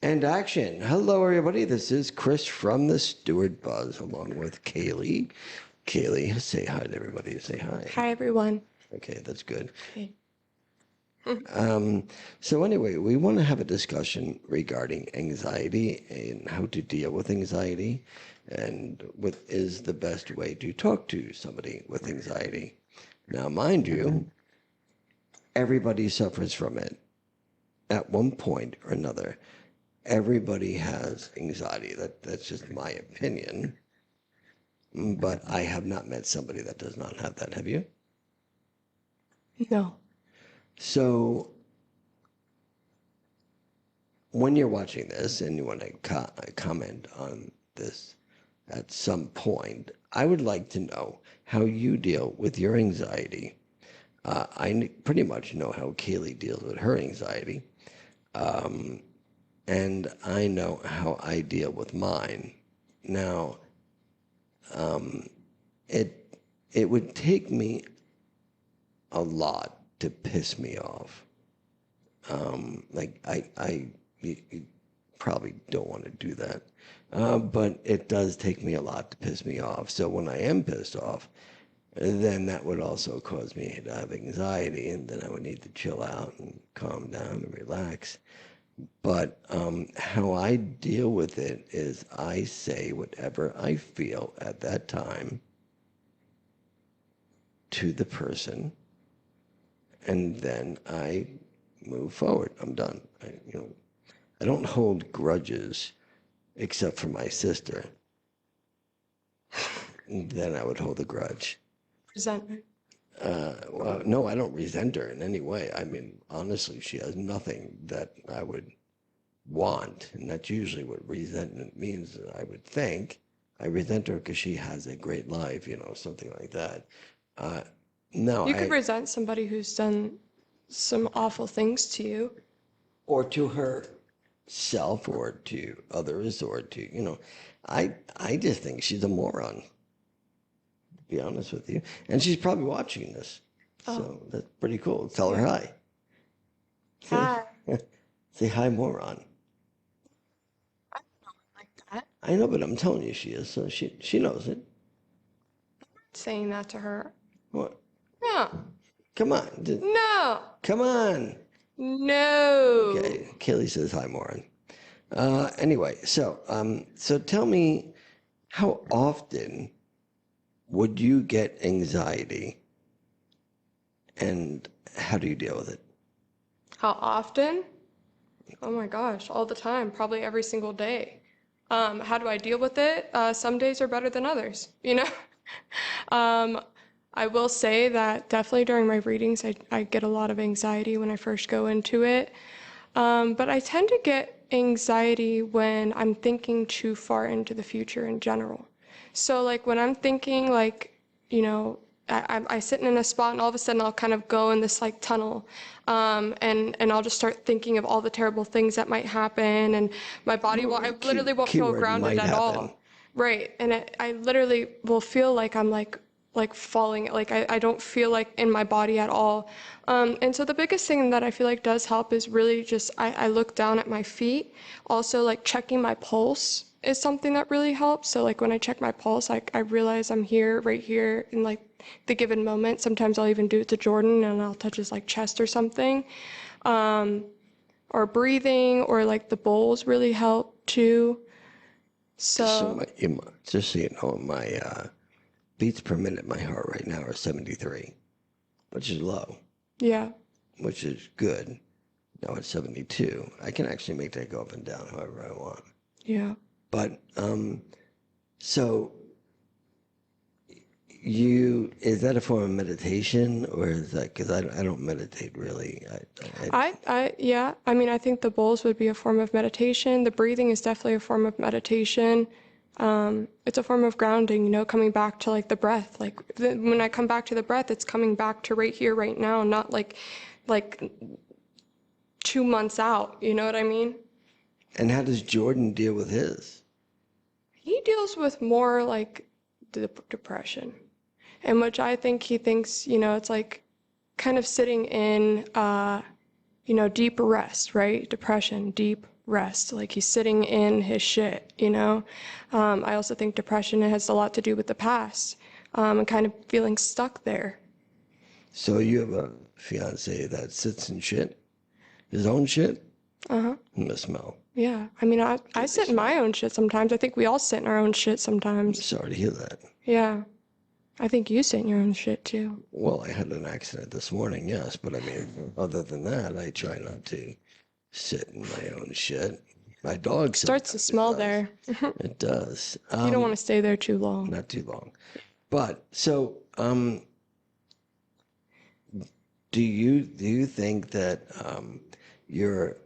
And action. Hello, everybody. This is Chris from the Stewart Buzz, along with Kaylee. Kaylee, say hi to everybody. Say hi. Hi, everyone. Okay, that's good. Okay. So anyway, we want to have a discussion regarding anxiety and how to deal with anxiety, and what is the best way to talk to somebody with anxiety. Now, mind you, everybody suffers from it at one point or another. Everybody has anxiety. That's just my opinion. But I have not met somebody that does not have that. Have you? No. So when you're watching this and you want to comment on this at some point, I would like to know how you deal with your anxiety. Pretty much know how Kaylee deals with her anxiety. And I know how I deal with mine. Now, it it would take me a lot to piss me off. Like you probably don't want to do that, but it does take me a lot to piss me off. So when I am pissed off, then that would also cause me to have anxiety, and then I would need to chill out and calm down and relax. But how I deal with it is I say whatever I feel at that time to the person, and then I move forward. I'm done. I don't hold grudges except for my sister. Then I would hold a grudge. Resentment. Well, no, I don't resent her in any way. I mean, honestly, she has nothing that I would want, and that's usually what resentment means, I would think. I resent her because she has a great life, something like that. Uh, no, You could resent somebody who's done some awful things to you. or to herself, or to others, or to, I just think she's a moron, to be honest with you. And she's probably watching this. So that's pretty cool. Tell her hi. Hi. Say hi, moron. I don't know like that. I know, but I'm telling you she is, so she knows it. Saying that to her. What? No. Come on. No. Come on. No. Okay, Kaylee says hi, moron. Anyway, so tell me, how often would you get anxiety, and how do you deal with it? How often? Oh my gosh, all the time, probably every single day. How do I deal with it? Some days are better than others, you know? um, I will say that definitely during my readings, I get a lot of anxiety when I first go into it. But I tend to get anxiety when I'm thinking too far into the future in general. So, like, when I'm thinking, like, you know, I sit in a spot and all of a sudden I'll kind of go in this like tunnel, and I'll just start thinking of all the terrible things that might happen, and my body will, I literally won't feel Keyword grounded might at happen. all. Right, and I literally will feel like I'm like falling, like I don't feel like in my body at all. And so the biggest thing that I feel like does help is really just I look down at my feet. Also, like checking my pulse is something that really helps. So like when I check my pulse, like I realize I'm here, right here in like the given moment. Sometimes I'll even do it to Jordan and I'll touch his like chest or something. Or breathing, or like the bowls really help too. So Just so you know, my beats per minute, my heart right now are 73, which is low, yeah. which is good. Now it's 72. I can actually make that go up and down however I want. Yeah. But so is that a form of meditation, or is that, because I don't meditate really? Yeah, I mean, I think the bowls would be a form of meditation. The breathing is definitely a form of meditation. It's a form of grounding, you know, coming back to like the breath. When I come back to the breath, it's coming back to right here, right now, not like 2 months out. You know what I mean? And how does Jordan deal with his? He deals with more like depression, in which I think he thinks, you know, it's like kind of sitting in, you know, deep rest, right? Depression, deep rest. Like he's sitting in his shit, you know? I also think depression has a lot to do with the past, and kind of feeling stuck there. So you have a fiance that sits in shit, his own shit? Uh-huh. The smell. Yeah. I mean, I sit in my own shit sometimes. I think we all sit in our own shit I'm sometimes. sorry to hear that. Yeah. I think you sit in your own shit too. Well, I had an accident this morning, yes, but I mean, other than that, I try not to sit in my own shit. My dog Starts to sometimes smell does. there. It does. You don't want to stay there too long. Not too long. But so, do you think that your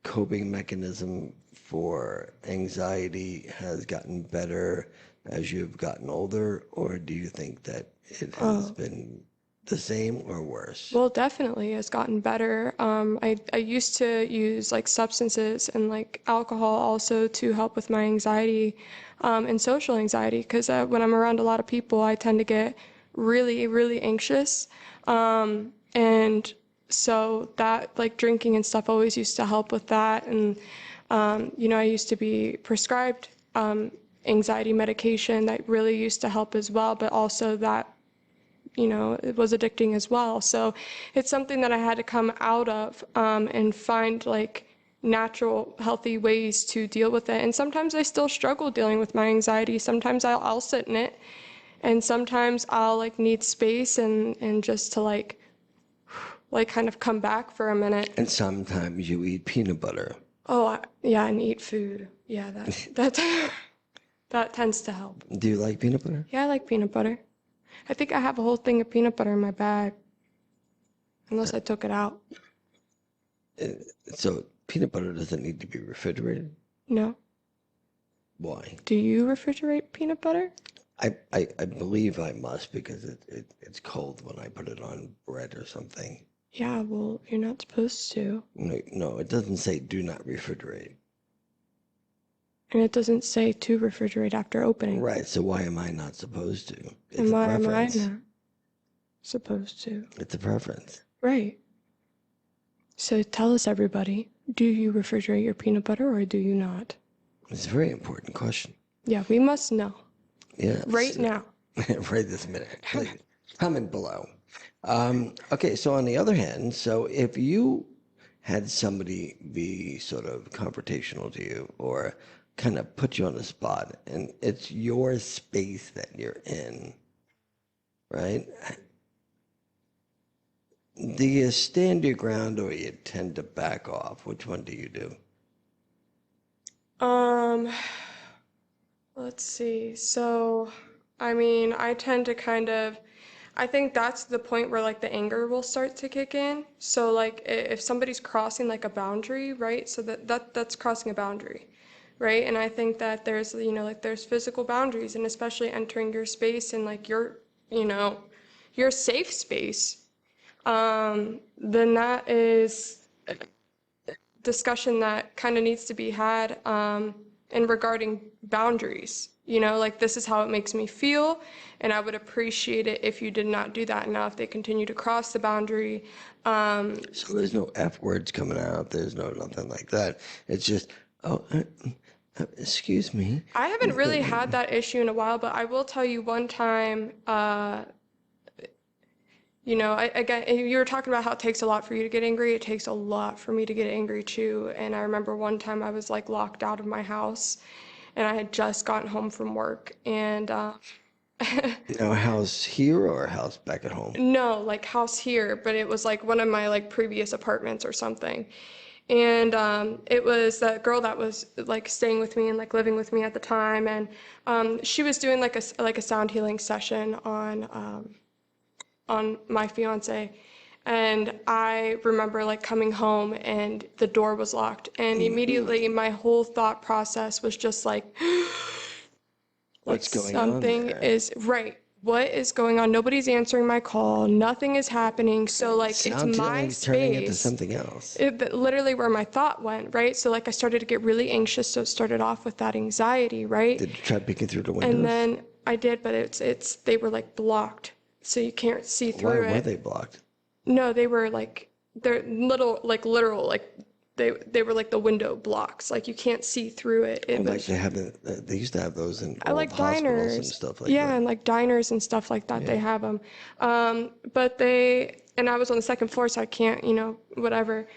coping mechanism for anxiety has gotten better as you've gotten older, or do you think that it has been the same or worse? Well, definitely has gotten better. I used to use like substances and like alcohol also to help with my anxiety, and social anxiety, because when I'm around a lot of people, I tend to get really, really anxious. And so that like drinking and stuff always used to help with that. And, you know, I used to be prescribed anxiety medication that really used to help as well, but also that, you know, it was addicting as well. So it's something that I had to come out of, and find like natural, healthy ways to deal with it. And sometimes I still struggle dealing with my anxiety. Sometimes I'll sit in it, and sometimes I'll like need space and just to like kind of come back for a minute. And sometimes you eat peanut butter. Oh, yeah, and eat food. Yeah, that that tends to help. Do you like peanut butter? Yeah, I like peanut butter. I think I have a whole thing of peanut butter in my bag, unless I took it out. So peanut butter doesn't need to be refrigerated? No. Why? Do you refrigerate peanut butter? I believe I must because it's cold when I put it on bread or something. Yeah, well, you're not supposed to. No, it doesn't say do not refrigerate. And it doesn't say to refrigerate after opening. Right, so why am I not supposed to? It's And a why am I preference. not supposed to? It's a preference. Right. So tell us, everybody, do you refrigerate your peanut butter or do you not? It's a very important question. Yeah, we must know. Yes. Right now. Right this minute. Please. Comment below. Okay, so on the other hand, so if you had somebody be sort of confrontational to you or kind of put you on the spot and it's your space that you're in, right? Do you stand your ground or you tend to back off? Which one do you do? Let's see. So, I mean, I tend to kind of, I think that's the point where like the anger will start to kick in. So like if somebody's crossing like a boundary, right? So that's crossing a boundary, right? And I think that there's, you know, like there's physical boundaries, and especially entering your space and like your, you know, your safe space, then that is discussion that kind of needs to be had, in regarding boundaries. You know, like this is how it makes me feel, and I would appreciate it if you did not do that. Now, if they continue to cross the boundary, So there's no F words coming out. There's no nothing like that. It's just, oh, excuse me. I haven't really had that issue in a while, but I will tell you one time, you know, again, you were talking about how it takes a lot for you to get angry. It takes a lot for me to get angry too. And I remember one time I was like locked out of my house, and I had just gotten home from work, and Now, a house here or a house back at home? no, like house here, but it was like one of my like previous apartments or something. And it was that girl that was like staying with me and like living with me at the time, and she was doing like a sound healing session on my fiance. And I remember like coming home and the door was locked, and immediately my whole thought process was just like, What's going on something there? is right. What is going on? Nobody's answering my call. Nothing is happening. So like it's Sound my healing's turning into space. something else. Literally where my thought went, right? So like I started to get really anxious. So it started off with that anxiety, right? Did you try peeking through the windows? And then I did, but it's they were like blocked, so you can't see Why through were it. they blocked? No, they were like they're little like literal like they were like the window blocks, like you can't see through it. It Like was they used to have those in I old like hospitals and diners. stuff like Yeah, that. and like diners and stuff like that, they Yeah. have them. But and I was on the second floor, so I can't, whatever.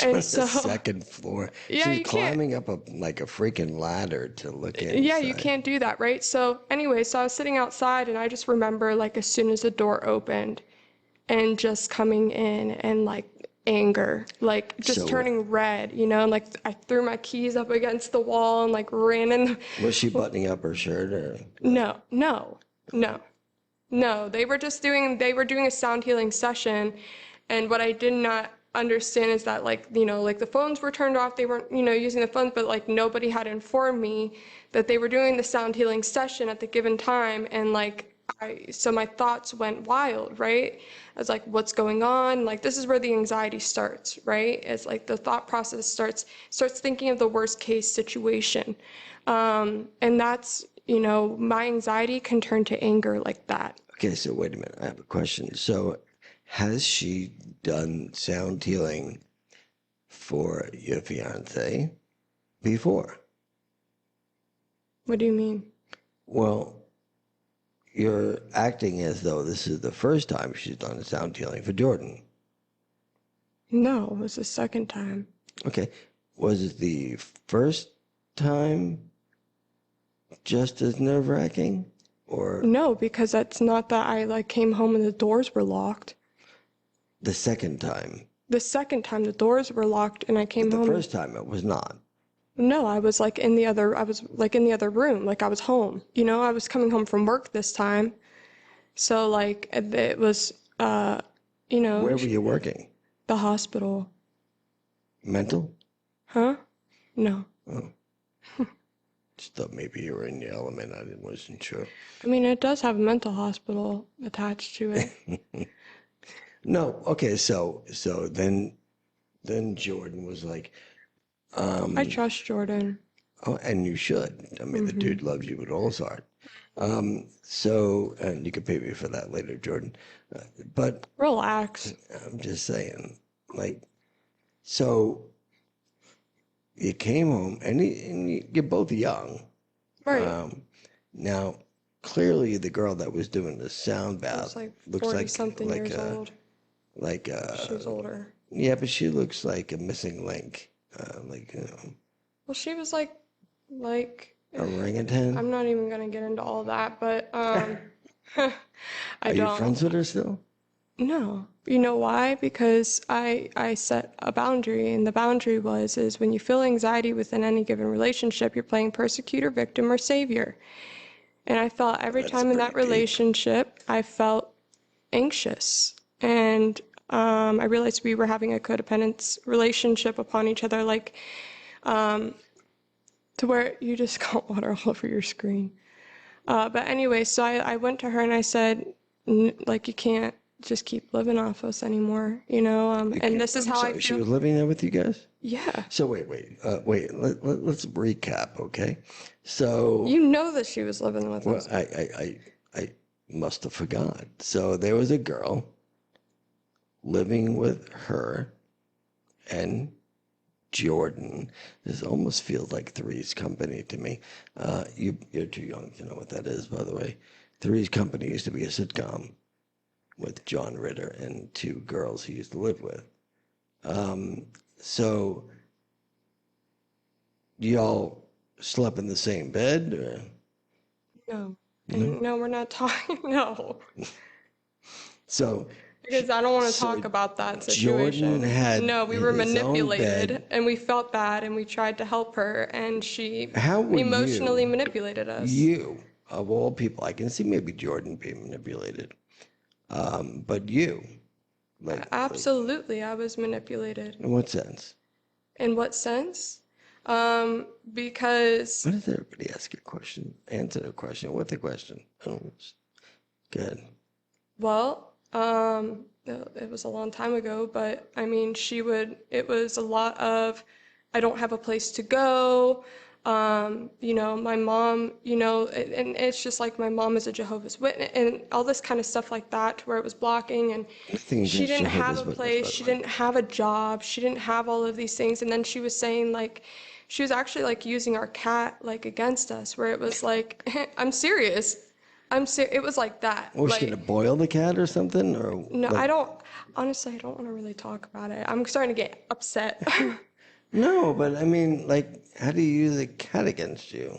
On And the so, second floor. yeah, She's you can't. climbing up like a freaking ladder to look Yeah, you inside. can't do that, right? So, anyway, so I was sitting outside, and I just remember, like, as soon as the door opened, and just coming in and like anger, like just So turning red, and like I threw my keys up against the wall and like ran in. was she buttoning up her shirt or? No, no, no, no. They were doing a sound healing session, and what I did not understand is that like, like the phones were turned off, they weren't, using the phones, but like nobody had informed me that they were doing the sound healing session at the given time, and like so my thoughts went wild, right? I was like, what's going on? Like this is where the anxiety starts, right? It's like the thought process starts thinking of the worst case situation. And that's, my anxiety can turn to anger like that. Okay, so wait a minute. I have a question. So has she done sound healing for your fiance before? What do you mean? Well, you're acting as though this is the first time she's done sound healing for Jordan. No, it was the second time. Okay. Was it the first time just as nerve-wracking? Or No, because that's not that I like came home and the doors were locked. the second time? The second time the doors were locked and I came The home. first time it was not. No, I was like in the other room, like I was home. I was coming home from work this time. So like it was Where were you working? the hospital. Mental? Huh? No. Oh. Just thought maybe you were in your element. Wasn't sure. I mean, it does have a mental hospital attached to it. No. Okay. So then Jordan was like, I trust Jordan. oh, and you should. I mean, the dude loves you with all his heart. So, and you can pay me for that later, Jordan. But Relax. I'm just saying, like, so you came home and, you're both young. Right. Now, clearly, the girl that was doing the sound I bath was like looks 40 like something years old. like She was older. yeah, but she looks like a missing link, Well, she was like orangutan. I'm not even gonna get into all that, but I Are you don't. friends with her still? No. You know why? Because I set a boundary, and the boundary is when you feel anxiety within any given relationship, you're playing persecutor, victim, or savior. And I felt every That's time in that pretty deep. relationship, I felt anxious. And I realized we were having a codependence relationship upon each other, like to where you just got water all over your screen. But anyway, so I went to her and I said, like, you can't just keep living off us anymore, and this is I'm how I sorry, she feel. was living there with you guys? Yeah. So wait. Let's recap, okay? So You know that she was living with well, us. I must have forgot. So there was a girl living with her and Jordan. This almost feels like Three's Company to me. You're too young to know what that is, by the way. Three's Company used to be a sitcom with John Ritter and two girls he used to live with. So y'all slept in the same bed? Or? No. And no, we're not talking. No. So Because I don't want to So talk about that Jordan situation. had No, we were his own manipulated bed. and we felt bad and we tried to help her and she How were emotionally you, manipulated us. you, of all people, I can see maybe Jordan being manipulated, but you, like, Absolutely, I was manipulated. in what sense? In what sense? Because, Why does everybody ask a question? Answer the question. What's the question? Oh, good. well, it was a long time ago, but I mean, it was a lot of, I don't have a place to go. You know, my mom, you know, and it's just like my mom is a Jehovah's Witness and all this kind of stuff like that, to where it was blocking, and Nothing she against didn't have Jehovah's a Witness, place, by the she way. didn't have a job, she didn't have all of these things. And then she was saying like, she was actually like using our cat like against us, where it was like, I'm serious. It was like that. Was she gonna Like, boil the cat or something, or no, like? I don't, honestly, I don't want to really talk about it. I'm starting to get upset. No, but I mean, like, how do you use a cat against you?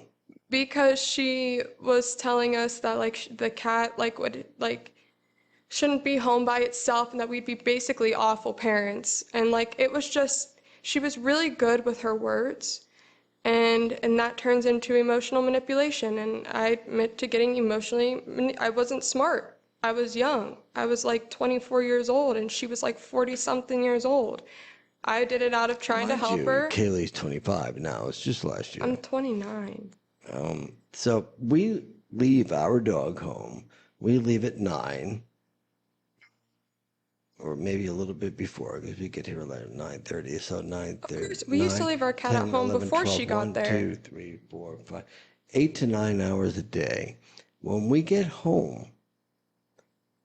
Because she was telling us that like the cat like would like shouldn't be home by itself, and that we'd be basically awful parents. And like it was just, she was really good with her words, and that turns into emotional manipulation. And I admit to getting I wasn't smart. I was young. I was like 24 years old, and she was like 40 something years old. I did it out of trying to Mind help you, her. Kaylee's 25 now. It's just last I'm year. 29. So we leave our dog home. We leave at 9, or maybe a little bit before, because we get here at 9:30. So 9:30, We used to 9, leave our cat at 10, home 11, before 12, she got 1, there. 2, 3, 4, 5, 8 to 9 hours a day. When we get home,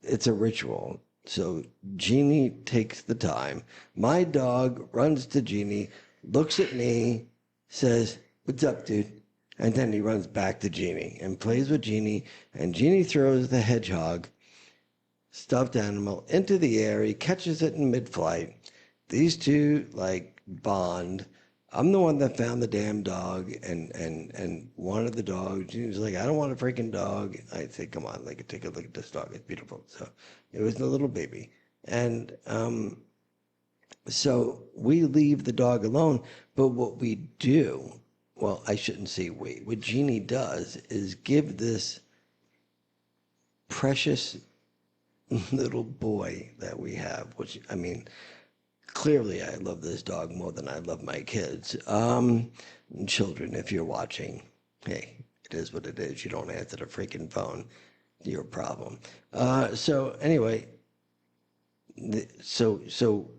it's a ritual. So Jeannie takes the time. My dog runs to Jeannie, looks at me, says, "What's up, dude?" And then he runs back to Jeannie and plays with Jeannie. And Jeannie throws the hedgehog, stuffed animal, into the air. He catches it in mid-flight. These two like bond. I'm the one that found the damn dog and wanted the dog. She was like, "I don't want a freaking dog." I said, "Come on, like take a look at this dog. It's beautiful." So it was the little baby. And so we leave the dog alone. But what we do, well, I shouldn't say we, what Jeannie does is give this precious little boy that we have, which, I mean, clearly I love this dog more than I love my kids. Children, if you're watching, hey, it is what it is. You don't answer the freaking phone. Your problem. So anyway, so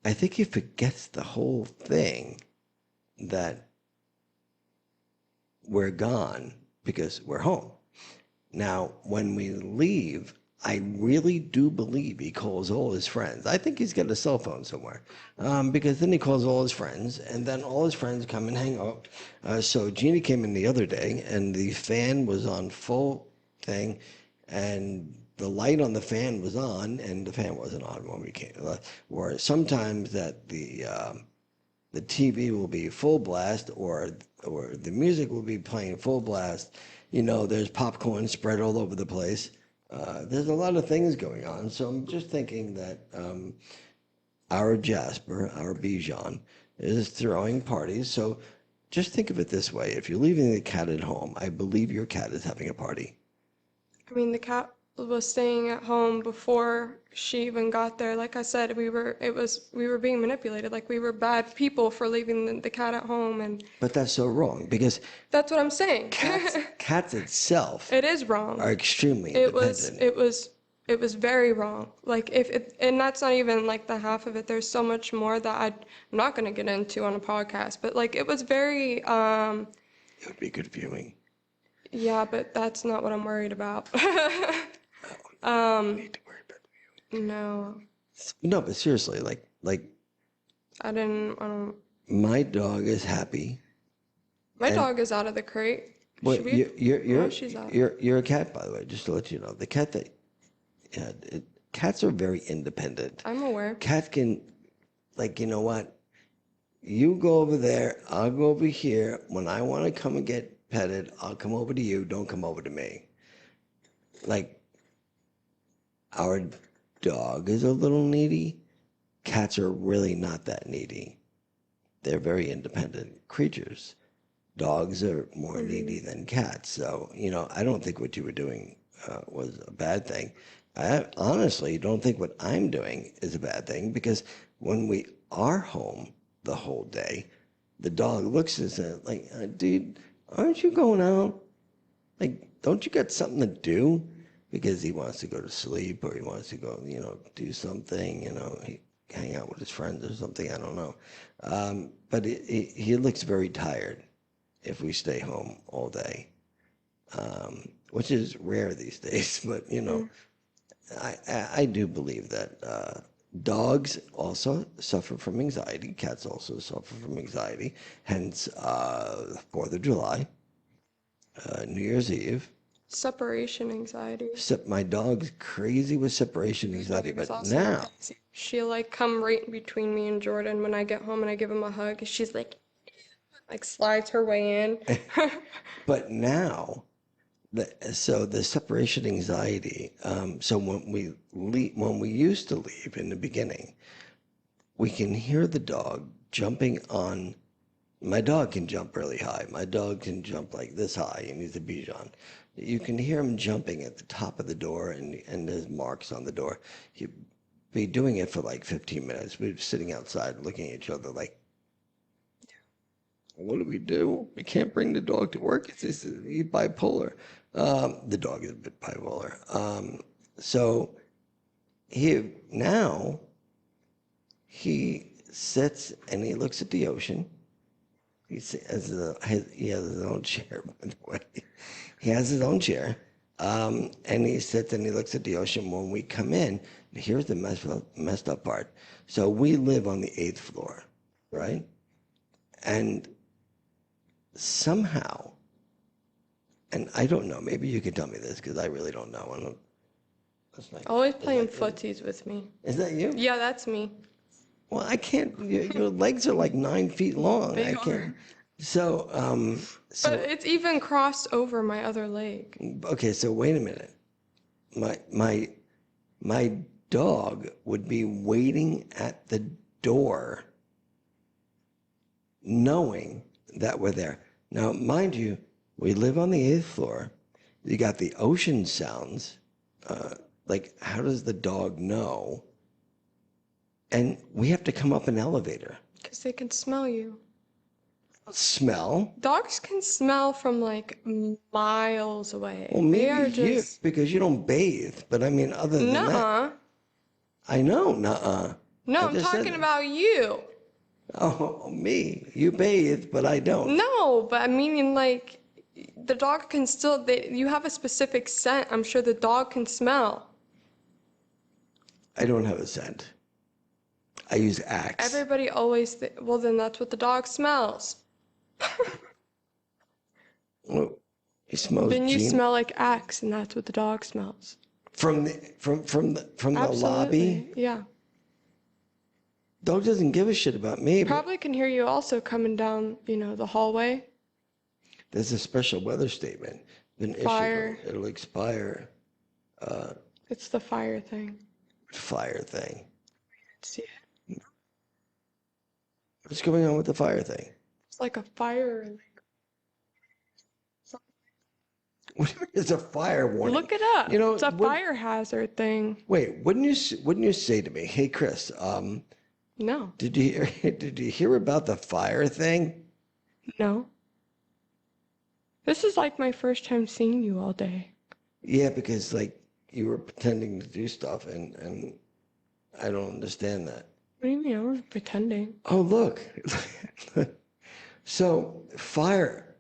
I think he forgets the whole thing, that we're gone because we're home. Now, when we leave, I really do believe he calls all his friends. I think he's got a cell phone somewhere, because then he calls all his friends, and then all his friends come and hang out. So Jeannie came in the other day, and the fan was on full thing, and the light on the fan was on, and the fan wasn't on when we came. Or sometimes that the TV will be full blast, or the music will be playing full blast. You know, there's popcorn spread all over the place. There's a lot of things going on. So I'm just thinking that our Jasper, our Bijan, is throwing parties. So just think of it this way. If you're leaving the cat at home, I believe your cat is having a party. I mean, the cat was staying at home before she even got there. Like I said, we were being manipulated. Like we were bad people for leaving the cat at home, and But that's so wrong, because that's what I'm saying. cats itself It is wrong. are extremely It was, independent. it was, it was very wrong. Like if it, and that's not even like the half of it. There's so much more that I'm not gonna get into on a podcast. But like it was very, It would be good viewing. yeah. But that's not what I'm worried about. Need to worry about No, No, but seriously, like I don't. my dog is happy. My And- dog is out of the crate. Wait, Should we? She's out. you're a cat, by the way. Just to let you know, the cat that, yeah, cats are very independent. I'm aware. Cats can, like, you know what? You go over there, I'll go over here. When I want to come and get petted, I'll come over to you. Don't come over to me. Like, our dog is a little needy. Cats are really not that needy. They're very independent creatures. Dogs are more needy than cats. So, you know, I don't think what you were doing was a bad thing. I honestly don't think what I'm doing is a bad thing, because when we are home the whole day, the dog looks at us and like, "Dude, aren't you going out? Like, don't you got something to do?" Because he wants to go to sleep, or he wants to go, you know, do something, you know. hang out with his friends or something. I don't know. But he looks very tired if we stay home all day, which is rare these days. But I do believe that dogs also suffer from anxiety. Cats also suffer from anxiety. Hence, 4th of July, New Year's Eve. Separation anxiety. My dog's crazy with separation anxiety, It's but also now, crazy. She'll like come right in between me and Jordan when I get home and I give him a hug. She's like slides her way in. but now, so the separation anxiety. So when we leave, when we used to leave in the beginning, we can hear the dog jumping on. My dog can jump really high. My dog can jump like this high, and he's a Bichon. You can hear him jumping at the top of the door, and there's marks on the door. He'd be doing it for like 15 minutes. We'd be sitting outside looking at each other like, what do we do? We can't bring the dog to work. He's bipolar. The dog is a bit bipolar. So now he sits and he looks at the ocean. He has his own chair, by the way. He has his own chair. And he sits and he looks at the ocean. When we come in, here's the messed up part. So we live on the 8th floor, right? And somehow, and I don't know, maybe you could tell me this because I really don't know. Always playing footsies with me. Is that you? Yeah, that's me. Well, I can't. Your legs are like 9 feet long. They I can't. are. So, But it's even crossed over my other leg. okay. So wait a minute. My dog would be waiting at the door, knowing that we're there. Now, mind you, we live on the 8th floor. You got the ocean sounds. Like, how does the dog know? And we have to come up an elevator. Because they can smell you. Smell? Dogs can smell from like miles away. Well, They are maybe you, just. because you don't bathe. But I mean, other than that, Nuh-uh. I know, nuh-uh. No, I I'm just said talking it. about you. Oh, me. You bathe, but I don't. No, but I mean, like, the dog can still. You have a specific scent. I'm sure the dog can smell. I don't have a scent. I use Axe. Everybody always. Well, then that's what the dog smells. Well, he smells Then you Gene smell like Axe, and that's what the dog smells. from the lobby. Absolutely. Yeah. Dog doesn't give a shit about me. But Probably can hear you also coming down, the hallway. there's a special weather statement been issued. Fire. It'll expire. It's the fire thing. Fire thing. See it? What's going on with the fire thing? It's like a fire. What do you mean it's a fire warning? Look it up. It's a fire hazard thing. Wait, wouldn't you say to me, "Hey, Chris, No. did you hear about the fire thing?" No. This is like my first time seeing you all day. Yeah, because like you were pretending to do stuff, and I don't understand that. What do you mean? I was pretending. Oh, look. So, fire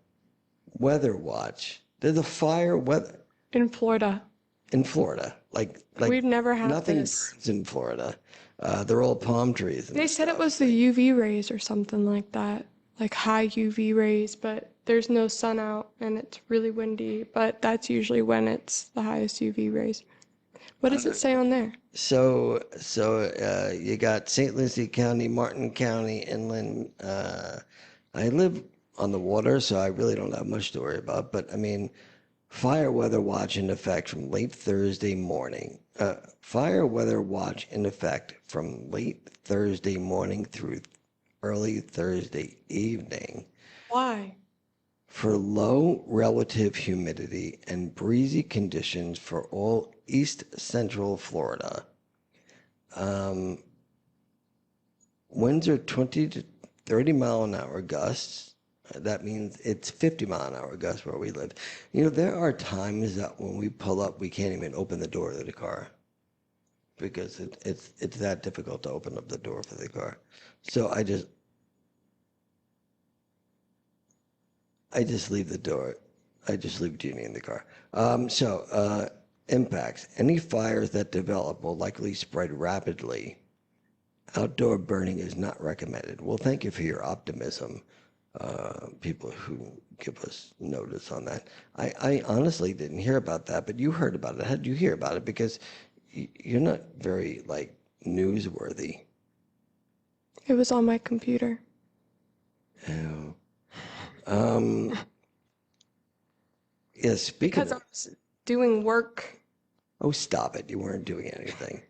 weather watch. There's a fire weather In Florida. in Florida. Like We've never had nothing this. burns in Florida. They're all palm trees. And They said it stuff. was the UV rays or something like that. Like high UV rays, but there's no sun out and it's really windy. But that's usually when it's the highest UV rays. What does it say on there? So you got St. Lucie County, Martin County, inland. I live on the water, so I really don't have much to worry about. But I mean, fire weather watch in effect from late Thursday morning. Fire weather watch in effect from late Thursday morning through early Thursday evening Why? for low relative humidity and breezy conditions for all east central Florida. Winds are 20 to 30 mile an hour gusts. That means it's 50 mile an hour gusts where we live. There are times that when we pull up, we can't even open the door to the car. because it's that difficult to open up the door for the car. So I just leave the door. I just leave Jeannie in the car. Impacts. Any fires that develop will likely spread rapidly. Outdoor burning is not recommended. Well, thank you for your optimism, people who give us notice on that. I honestly didn't hear about that, but you heard about it. How did you hear about it? Because you're not very, like, newsworthy. It was on my computer. Oh. Yeah, speaking Because I of, was doing work. oh, stop it. You weren't doing anything.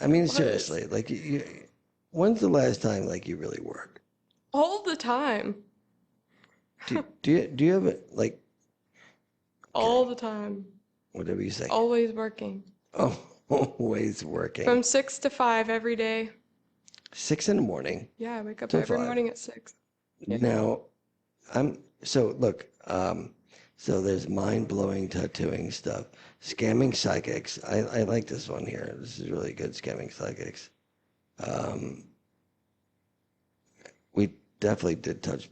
I mean, was. seriously, like, when's the last time, like, you really worked? All the time. Do you have it, like, All the time. whatever you say? Always working. Oh, always working. From 6 to 5 every day. 6 in the morning Yeah, I wake up till every 5. morning at 6. Yeah. Now, look, so there's mind-blowing tattooing stuff. Scamming psychics. I like this one here. This is really good, scamming psychics. We definitely did touch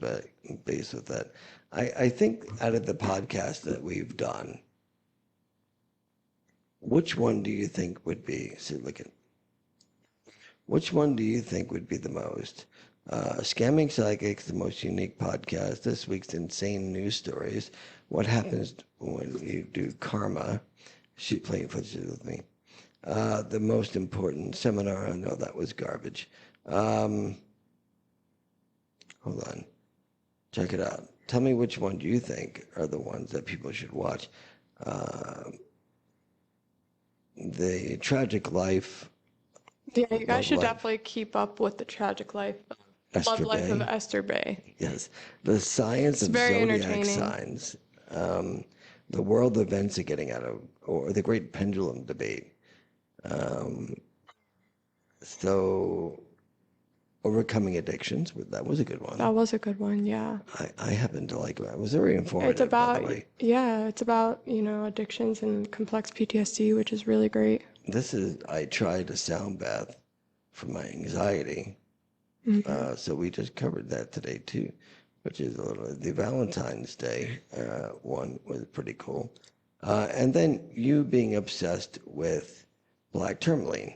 base with that. I think out of the podcast that we've done, which one do you think would be, which one do you think would be the most? Scamming Psychics, the most unique podcast. This week's insane news stories. What happens when you do karma? She playing footage with me. The most important seminar. I know that was garbage. Hold on. Check it out. Tell me which one do you think are the ones that people should watch. The Tragic Life. Yeah, you guys should Love Life. definitely keep up with the tragic life, Esther love life of Bay. Esther Bay. Yes. The Science It's of very Zodiac entertaining. Signs. The world events are getting out of, or the great pendulum debate. So, overcoming addictions. That was a good one. That was a good one, yeah. I happen to like it. It was very informative, It's by the about, way. yeah, it's about, addictions and complex PTSD, which is really great. I tried a sound bath for my anxiety. So we just covered that today too, which is the Valentine's Day one was pretty cool. And then you being obsessed with black tourmaline.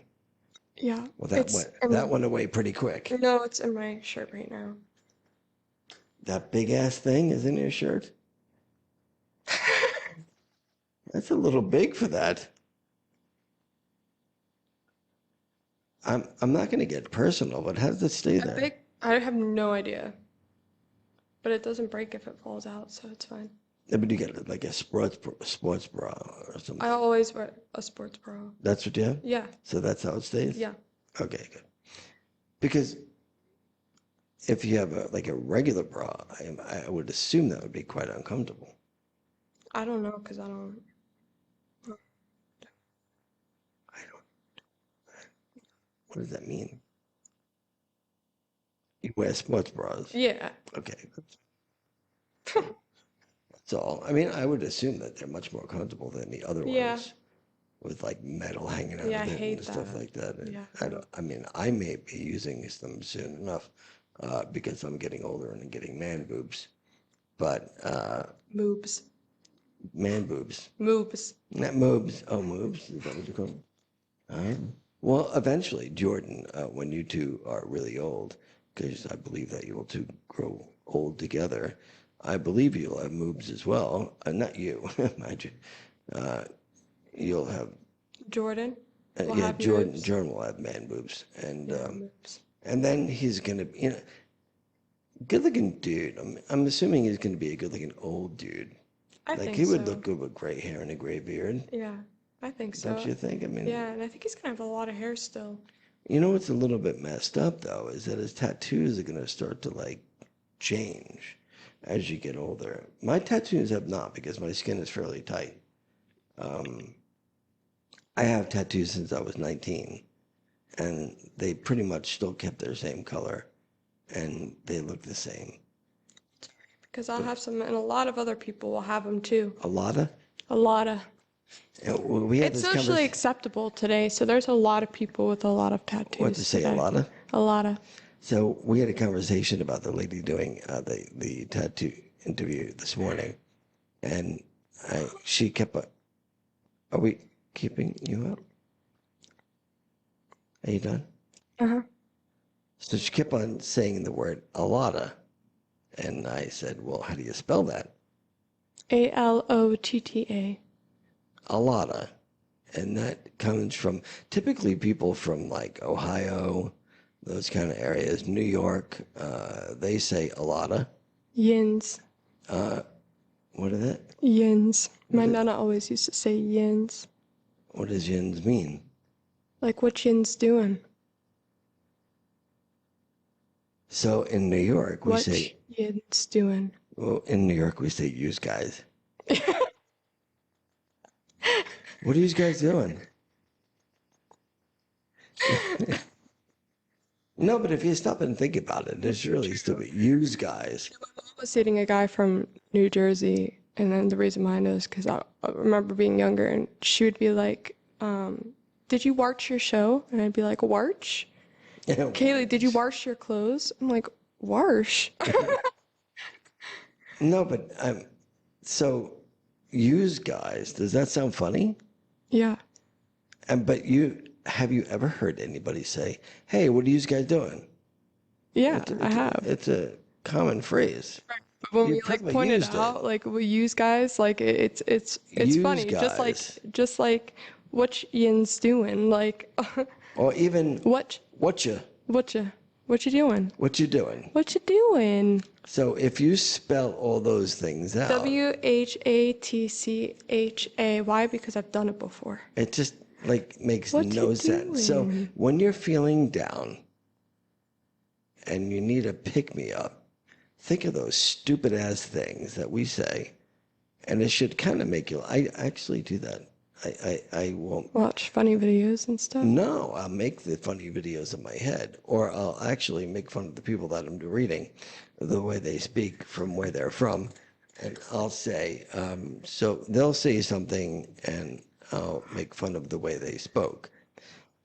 Yeah. Well, that went away pretty quick. No, it's in my shirt right now. That big ass thing is in your shirt. That's a little big for that. I'm not going to get personal, but how does it stay there? I have no idea. But it doesn't break if it falls out, so it's fine. Yeah, but you get like a sports bra or something. I always wear a sports bra. That's what you have? Yeah, So that's how it stays? yeah. Okay, good. Because if you have a regular bra, I would assume that would be quite uncomfortable. I don't know, because I don't. What does that mean? You wear sports bras? Yeah. Okay. That's all. I mean, I would assume that they're much more comfortable than the other Yeah. ones with like metal hanging out Yeah, I of it hate and stuff that. like that. And Yeah. I mean, I may be using them soon enough because I'm getting older and getting man boobs. But Moobs. man boobs. Moobs. Not moobs. Oh, moobs? Is that what you call them? Well, eventually, Jordan, when you two are really old, because I believe that you will two grow old together, I believe you'll have moobs as well. Not you, mind you. You'll have, Jordan. Will yeah, have Jordan. moobs. Jordan will have man boobs, and Yeah, moobs. and then he's gonna be, good-looking dude. I'm assuming he's gonna be a good-looking old dude. I Like think he would so. look good with gray hair and a gray beard. Yeah, I think so. Don't you think? I mean, Yeah, and I think he's gonna have a lot of hair still. you know what's a little bit messed up though is that his tattoos are gonna start to like change as you get older. My tattoos have not because my skin is fairly tight. I have tattoos since I was 19, and they pretty much still kept their same color, and they look the same. Because I'll have some, and a lot of other people will have them too. A lot of A lot of. And we had It's this socially conversation. acceptable today, so there's a lot of people with a lot of tattoos What to say, a today. lot of? A lot of. So we had a conversation about the lady doing the tattoo interview this morning, and she kept. Are we keeping you up? Are you done? Uh-huh. So she kept on saying the word alada, and I said, "Well, how do you spell that?" Alotta. Alada, and that comes from typically people from like Ohio, those kind of areas, New York. They say alada. Yins. What is it? Yins. My nana always used to say yins. What does yins mean? Like, what yins doing? So in New York, we What say, yins doing? well, in New York, we say, "Use guys." What are you guys doing? No, but if you stop and think about it, it's really stupid. Use guys. I was dating a guy from New Jersey, and then the reason why I know is because I remember being younger, and she would be like, "Did you watch your show?" And I'd be like, "Watch." Kaylee, did you wash your clothes? I'm like, wash? No, but so use guys. Does that sound funny? Yeah. But have you ever heard anybody say, "Hey, what are you guys doing?" Yeah, I have. It's a common phrase. But when You we like probably pointed used it. out, like we use guys, like it's Use funny. guys. Just like what Yin's doing, like Or even what what you what you what you doing? doing. What you doing? So if you spell all those things out, WHATCHA. Why? Because I've done it before. it just like makes What no you sense. So doing? when you're feeling down and you need a pick me up, think of those stupid ass things that we say, and it should kind of make you. I actually do that. I won't. Watch funny videos and stuff. No, I'll make the funny videos in my head, or I'll actually make fun of the people that I'm reading, the way they speak from where they're from. And I'll say, so they'll say something, and I'll make fun of the way they spoke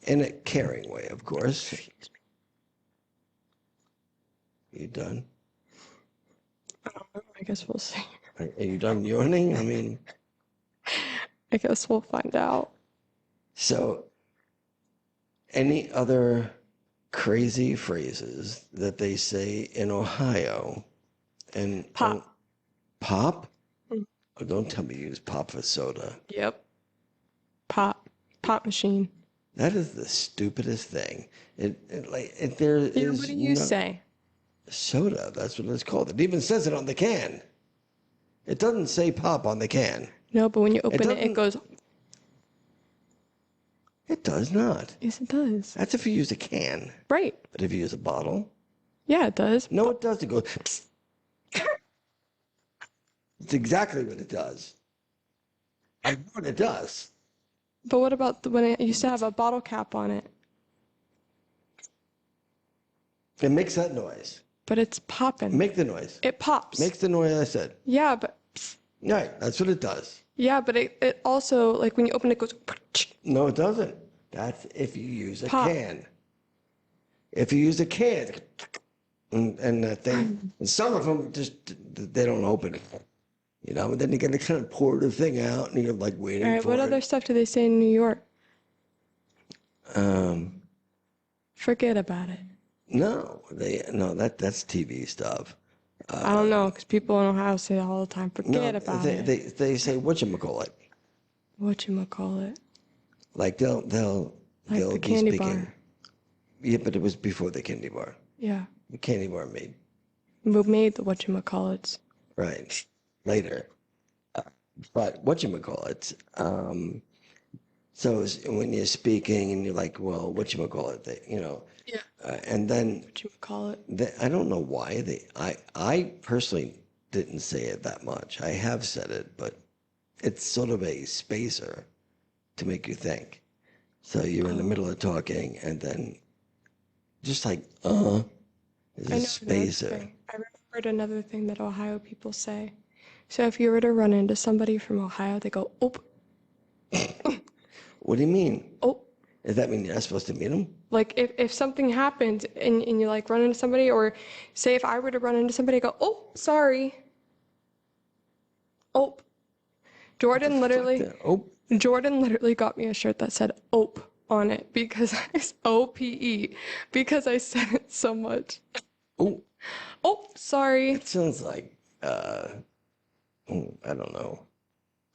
in a caring way, of course. You done? I guess we'll see. Are you done yawning? I mean, I guess we'll find out. so any other crazy phrases that they say in Ohio? And Pop. Pop? Mm. Oh, don't tell me you use pop for soda. Yep. Pop. Pop machine. That is the stupidest thing. There Yeah, is what do you no- say? Soda. That's what it's called. It even says it on the can. It doesn't say pop on the can. No, but when you open it, doesn't- it goes. It does not. Yes, it does. That's if you use a can. Right. But if you use a bottle, Yeah, it does. no, it doesn't. It goes. Psst. It's exactly what it does. I know what it does. But what about when it used to have a bottle cap on it? It makes that noise. But it's popping. Make the noise. It pops. Makes the noise I said. Yeah, but Right, that's what it does. yeah, but it also like when you open it, it goes. No, it doesn't. That's if you use a Pop. can. If you use a can, and that thing, and some of them just they don't open it. You know, and then you got to kind of pour the thing out, and you're like waiting All right. for What it. other stuff do they say in New York? Forget about it. No, that's TV stuff. I don't know, because people in Ohio say it all the time. Forget about it. They say whatchamacallit. Whatchamacallit? Like they'll Like be the candy speaking. bar. Yeah, but it was before the candy bar. Yeah. The candy bar made We made the whatchamacallits. right later. But whatchamacallit, so when you're speaking and you're like, well, whatchamacallit, Yeah. and then Whatchamacallit? I don't know why I personally didn't say it that much. I have said it, but it's sort of a spacer to make you think. So you're in the middle of talking and then just like, is I a know another spacer. thing. I remembered another thing that Ohio people say. So if you were to run into somebody from Ohio, they go, "Oop." What do you mean? Oh, Does that mean you're not supposed to meet him? like if something happens and you like run into somebody, or say if I were to run into somebody, I go, oh, sorry. Oh, Jordan literally, Oh, Jordan literally got me a shirt that said OPE on it because OPE because I said it so much. oh, Oh, sorry. it sounds like, I don't know.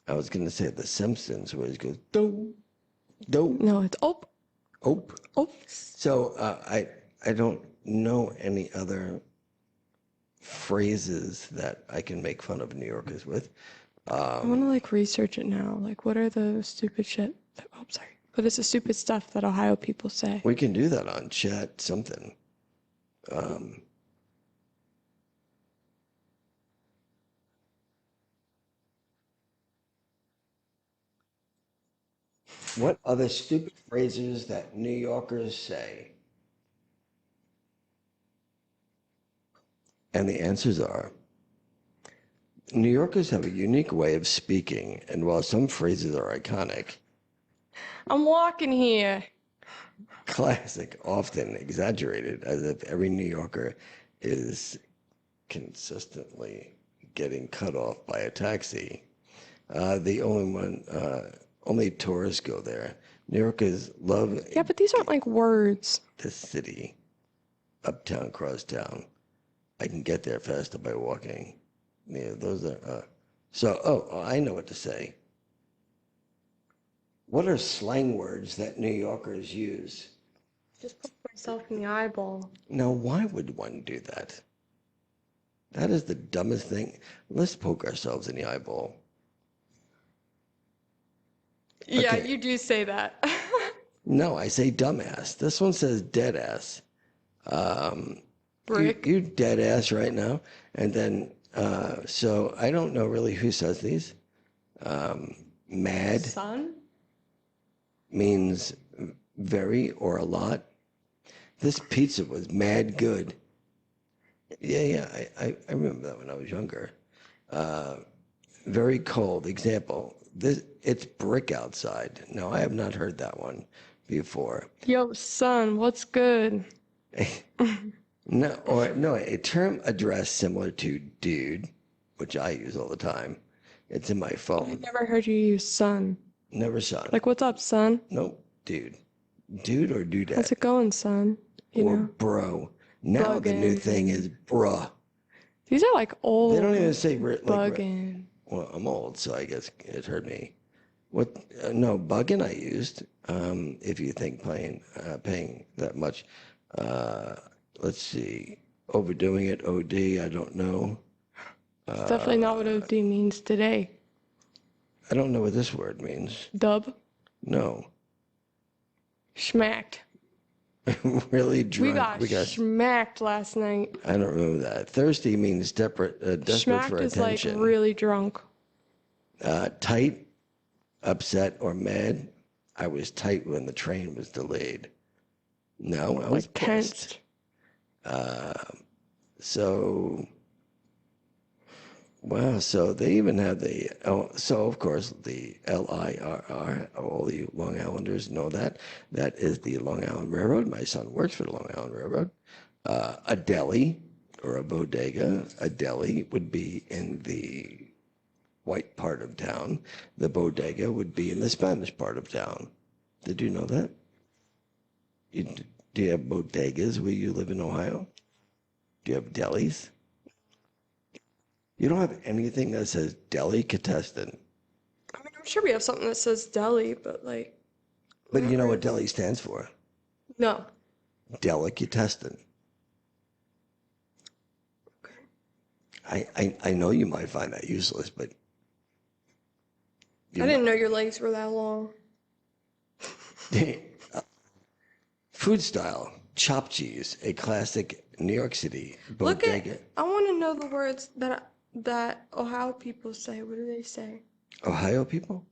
I was going to say The Simpsons, where he goes, do, do, No, it's OPE. oh. OPE. So I don't know any other phrases that I can make fun of New Yorkers with. I want to like research it now. Like, what are the stupid shit? Oh, sorry. What is the stupid stuff that Ohio people say? We can do that on chat something. What other stupid phrases that New Yorkers say? And the answers are New Yorkers have a unique way of speaking, and while some phrases are iconic, I'm walking here. classic, often exaggerated, as if every New Yorker is consistently getting cut off by a taxi. The only one, only tourists go there. New Yorkers love Yeah, but these aren't like words. the city, uptown, crosstown. I can get there faster by walking. Yeah, those are. I know what to say. What are slang words that New Yorkers use? Just put myself in the eyeball. Now, why would one do that? That is the dumbest thing. Let's poke ourselves in the eyeball. Yeah, Okay. you do say that. No, I say dumbass. This one says dead ass. Brick. You dead ass right now. And then, so I don't know really who says these. Mad Son? means very or a lot. This pizza was mad good. Yeah, I remember that when I was younger. Very cold. Example, it's brick outside. No, I have not heard that one before. Yo, son, what's good? No, a term addressed similar to dude, which I use all the time. It's in my phone. Never heard you use son. Never saw it. Like, what's up, son? Nope, dude. Dude or dudette. How's it going, son? You Or know? bro. Now the new thing is bruh. These are like old. They don't even say like. bugging. Well, I'm old, so I guess it hurt me. What? No, bugging I used. If you think paying that much. Let's see. Overdoing it. OD. I don't know. It's definitely not what OD means today. I don't know what this word means. Dub. No. Schmacked. Really drunk. We got schmacked last night. I don't remember that. Thirsty means desperate for Schmacked is like attention. really drunk. Tight, upset, or mad. I was tight when the train was delayed. No, I was Like pissed. tensed. So, wow. So they even have so of course the LIRR. All the Long Islanders know that. That is the Long Island Railroad. My son works for the Long Island Railroad. A deli or a bodega. A deli would be in the white part of town. The bodega would be in the Spanish part of town. Did you know that? Do you have bodegas where you live in Ohio? Do you have delis? You don't have anything that says delicatessen. I mean, I'm sure we have something that says deli, but like, But you know what deli stands for? no. Delicatessen. I know you might find that useless, but I didn't know your legs were that long. Food style, chopped cheese, a classic New York City Look bodega. at, I want to know the words that Ohio people say. What do they say? Ohio people?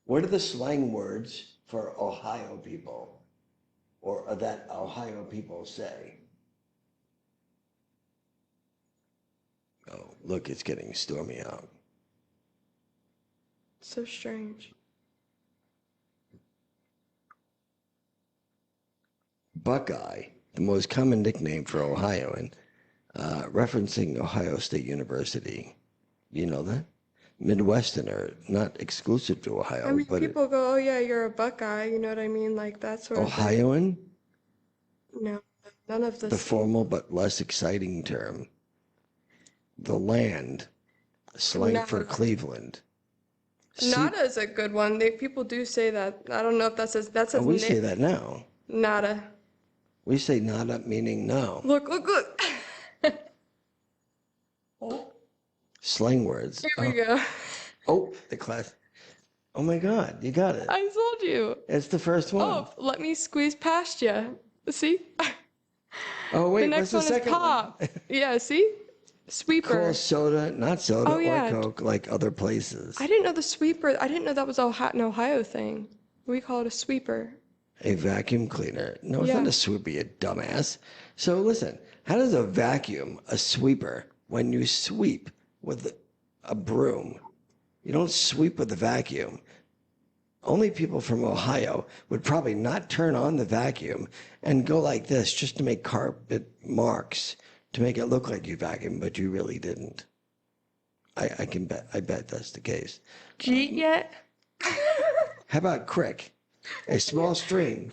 What are the slang words for Ohio people? Or that Ohio people say? Oh, look, it's getting stormy out. So strange. Buckeye, the most common nickname for Ohioan, referencing Ohio State University. You know that? Midwesterner, not exclusive to I Ohio, mean, but people go, oh yeah, you're a Buckeye, you know what I mean? Like that sort of thing. Ohioan, No, none of the this. formal but less exciting term. The land, slang for Nada. Cleveland. See, Nada is a good one. People do say that. I don't know if that's oh, as we say that now. Nada. We say nada meaning no. Look. Oh, Slang words. here we go. Oh, the class. Oh my God, you got it. I told you. It's the first one. Oh, let me squeeze past you. See? Oh, The wait, next what's the one is second pop. Yeah, see? Sweeper. Call soda, not soda Oh, or yeah. Coke like other places. I didn't know the sweeper. I didn't know that was an Ohio thing. We call it a sweeper. A vacuum cleaner. No, it's Yeah. not a sweeper, you dumbass. So listen, how does a vacuum, a sweeper, when you sweep with a broom, you don't sweep with a vacuum. Only people from Ohio would probably not turn on the vacuum and go like this just to make carpet marks to make it look like you vacuumed, but you really didn't. I bet that's the case. Cheat yet? How about crick? A small stream.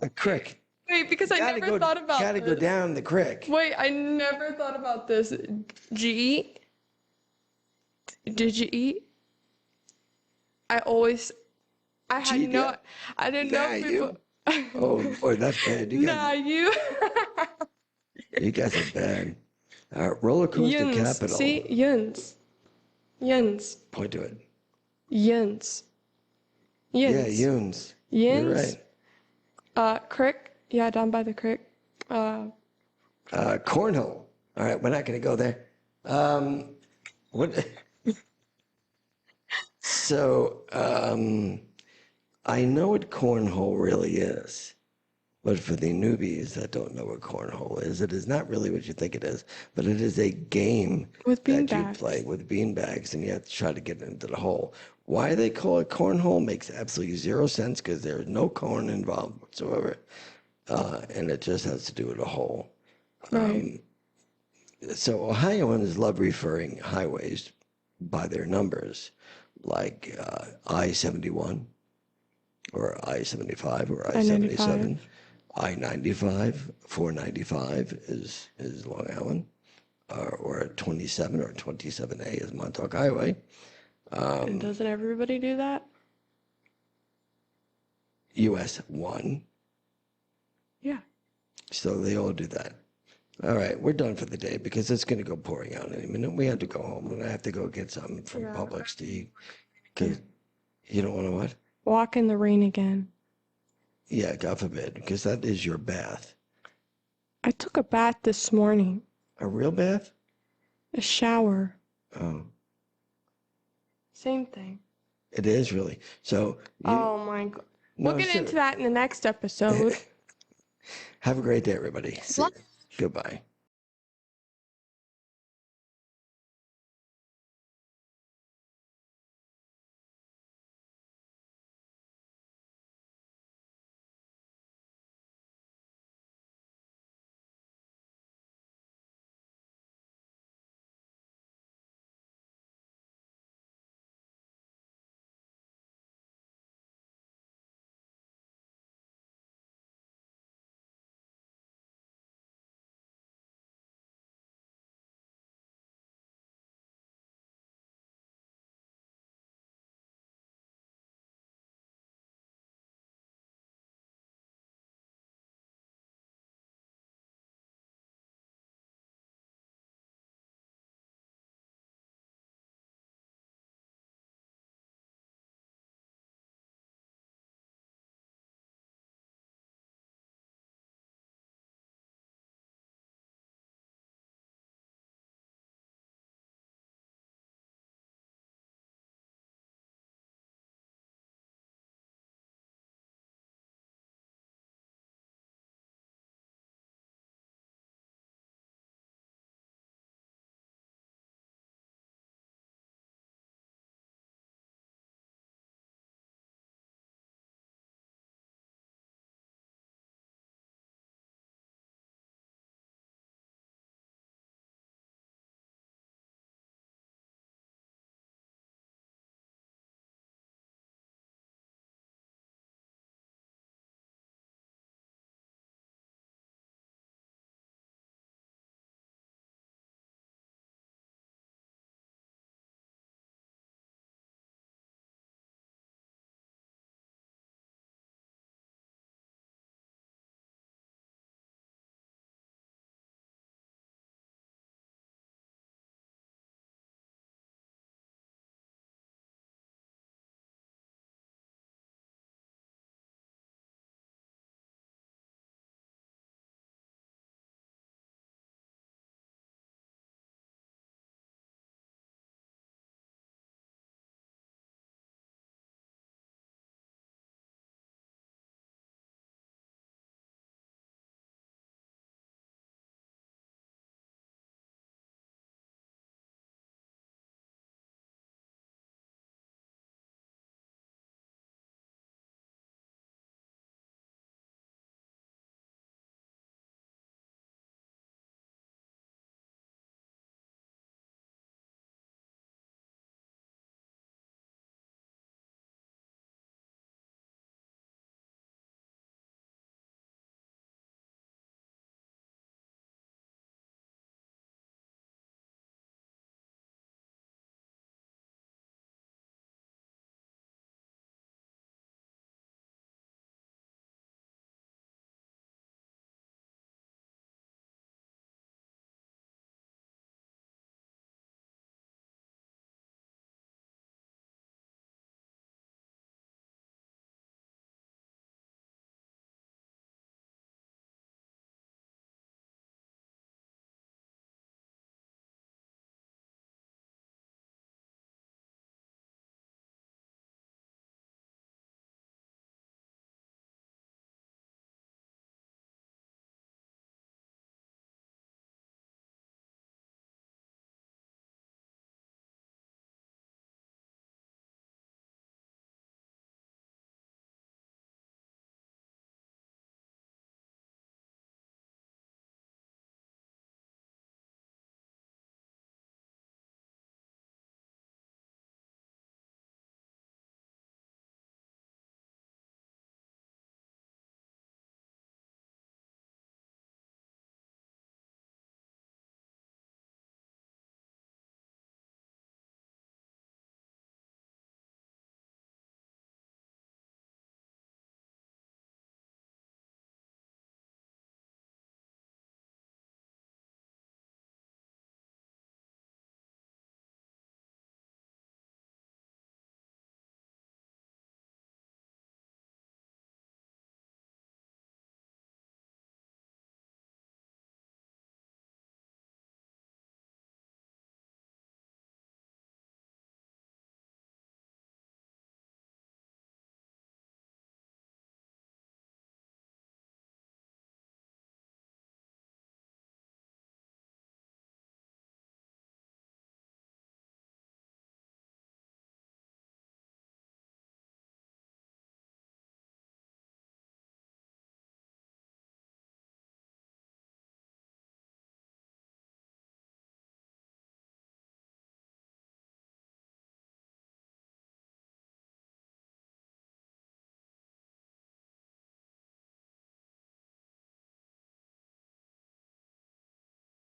A crick. Wait, because I never thought about Gotta go this. down the crick. Wait, I never thought about this. Did you eat? Did you eat? I had Cheat no, yet? I didn't Nah, know you. people. Oh boy, that's bad. Nah, you. You guys are bad. Roller coaster Yuns. capital. See? Yuns. Yuns. Point to it. Yuns. Yeah, Yuns. Yuns. Yuns. You're right. Crick. Yeah, down by the creek. Cornhole. All right, we're not going to go there. What? So, I know what cornhole really is, but for the newbies that don't know what cornhole is, it is not really what you think it is, but it is a game With that you beanbags. play with beanbags, and you have to try to get into the hole. Why they call it cornhole makes absolutely zero sense because there is no corn involved whatsoever, and it just has to do with a hole. Right. So Ohioans love referring highways by their numbers, like I-71 or I-75 or I-77. I-95, 495 is Long Island, or 27 or 27A is Montauk Highway. And doesn't everybody do that? US 1. Yeah. So they all do that. All right, we're done for the day because it's going to go pouring out any minute. We have to go home, and I have to go get something from Yeah. Publix to eat. Because you don't want to what? Walk in the rain again. Yeah, God forbid, because that is your bath. I took a bath this morning. A real bath? A shower. Oh, Same thing. it is really. So, Oh my God. no, We'll get so- into that in the next episode. Have a great day, everybody. See ya. Bye. Goodbye.